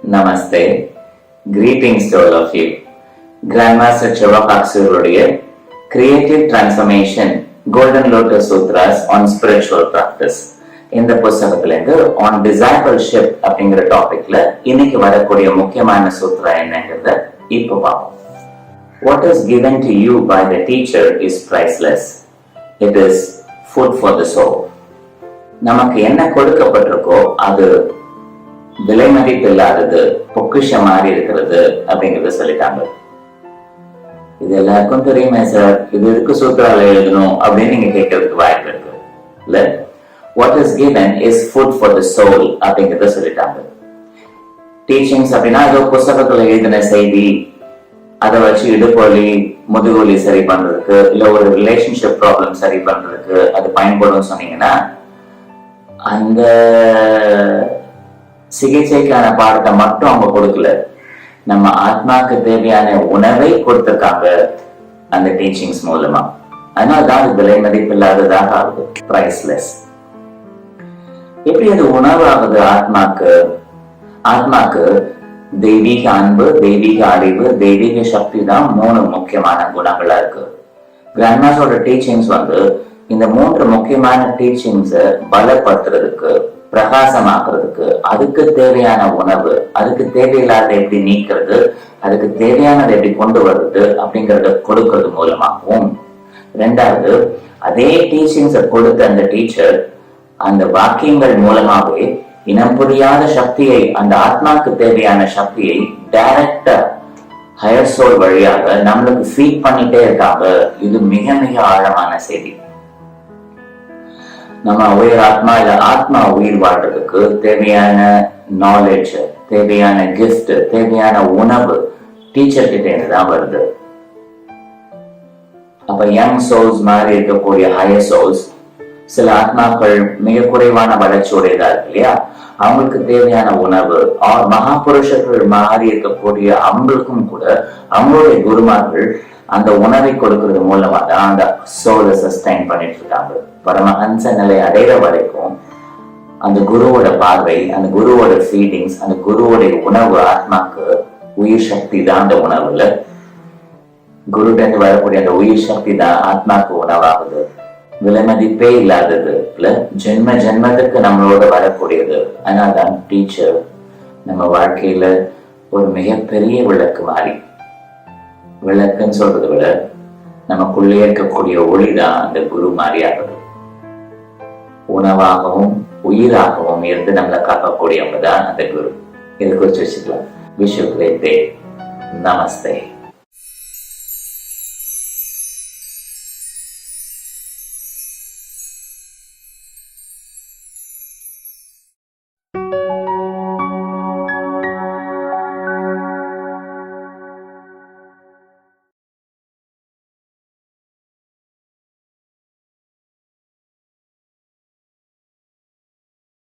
Namaste. Greetings to all of you. Grandmaster Chivakaksuru Creative Transformation Golden Lotus Sutras on Spiritual Practice. இந்த புத்தகத்திலிருந்து on discipleship அப்படிங்கிற டாபிக்ல இன்னைக்கு வரக்கூடிய முக்கியமான சூத்ரா என்னங்கிறத இப்போ பார்ப்போம். What is given to you by the teacher is priceless. It is food for the soul. நமக்கு என்ன கொடுக்கப்பட்டிருக்கோ அது விலை மதிப்பு இல்லாதது, பொக்கிஷம் மாறி இருக்கிறது அப்படிங்கறத சொல்லிட்டாங்க. இது எல்லாருக்கும் தெரியுமே சார், இது எதுக்கு சூத்திரால எழுதணும் அப்படின்னு நீங்க கேட்கறதுக்கு வாய்ப்பு இருக்கு இல்ல. What is given is food for the soul அப்படிங்கறத சொல்லிட்டாங்க. டீச்சிங்ஸ் அப்படின்னா ஏதோ புத்தகத்துல எழுதின செய்தி, அதை வச்சு இடுப்பொலி முதுகுவலி சரி பண்றதுக்கு இல்ல ஒரு ரிலேஷன்ஷிப் ப்ராப்ளம் சரி பண்றதுக்கு அது பயன்படும் சொன்னீங்கன்னா அந்த சிகிச்சைக்கான பாடத்தை மட்டும் அவங்க கொடுக்கல, நம்ம ஆத்மாக்கு தேவையான உணவை கொடுத்திருக்காங்க அந்த டீச்சிங்ஸ் மூலமா. அதனால்தான் அது விலை மதிப்பு இல்லாததாக ஆகுது, பிரைஸ்லெஸ். எப்படி அது உணவு ஆகுது ஆத்மாக்கு? ஆத்மாக்கு தெய்வீக அன்பு, தெய்வீக அறிவு, தெய்வீக சக்தி தான் 3 முக்கியமான குணங்களா இருக்கு. கிராண்ட்மாஸோட டீச்சிங்ஸ் இந்த 3 முக்கியமான டீச்சிங்ஸ பலப்படுத்துறதுக்கு, பிரகாசமாக்குறதுக்கு, அதுக்கு தேவையான உணவு, அதுக்கு தேவையில்லாத எப்படி நீக்கிறது, அதுக்கு தேவையானதை எப்படி கொண்டு வர்றது அப்படிங்கறத கொடுக்கறது மூலமாகவும், 2வது அதே டீச்சிங்ஸ கொடுத்த அந்த டீச்சர் அந்த வாக்கியங்கள் மூலமாவே இனம் புரியாத சக்தியை, அந்த ஆத்மாக்கு தேவையான சக்தியை டைரக்டா ஹையர் சோல் வழியாக நம்மளுக்கு ஃபீட் பண்ணிட்டே இருக்காங்க. இது மிக மிக ஆழமான செய்தி. நம்ம உயிர் ஆத்மா இல்ல ஆத்மா உயிர் வாழ்றதுக்கு தேவையான நாலேஜ், தேவையான கிஃப்ட், தேவையான உணவு டீச்சர் கிட்ட இருந்துதான் வருது. அப்ப யங் சோல்ஸ் மாதிரி இருக்கக்கூடிய ஹையர் சோல்ஸ், சில ஆத்மாக்கள் மிக குறைவான வளர்ச்சியுடையதா இருக்கு இல்லையா, அவங்களுக்கு தேவையான உணவு, மகாபுருஷர்கள் மாறி இருக்கக்கூடிய அவங்களுக்கும் கூட அவங்களுடைய குருமார்கள் அந்த உணவை கொடுக்கறது மூலமா தான் அந்த சோலை சஸ்டைன் பண்ணிட்டு இருக்காங்க. பரமஹன்ச நிலை அடைகிற வரைக்கும் அந்த குருவோட பார்வை, அந்த குருவோட ஃபீடிங்ஸ், அந்த குருவோட உணவு ஆத்மாக்கு உயிர் சக்தி தான். அந்த உணவுல குருட்டு வரக்கூடிய அந்த உயிர் சக்தி தான் ஆத்மாக்கு உணவாகுது. விலை மதிப்பே இல்லாதது இல்ல, ஜென்ம ஜென்மத்துக்கு நம்மளோட வரக்கூடியது. அதனால்தான் டீச்சர் நம்ம வாழ்க்கையில ஒரு மிகப்பெரிய விளக்கு மாறி, விளக்குன்னு சொல்றதை விட நமக்குள்ளே இருக்கக்கூடிய ஒளிதான் அந்த குரு மாதிரி ஆகுது. உணவாகவும் உயிராகவும் இருந்து நம்மளை காக்கக்கூடியவங்க தான் அந்த குரு. இதை குறிச்சு வச்சுக்கலாம். Wish you great day. Namaste.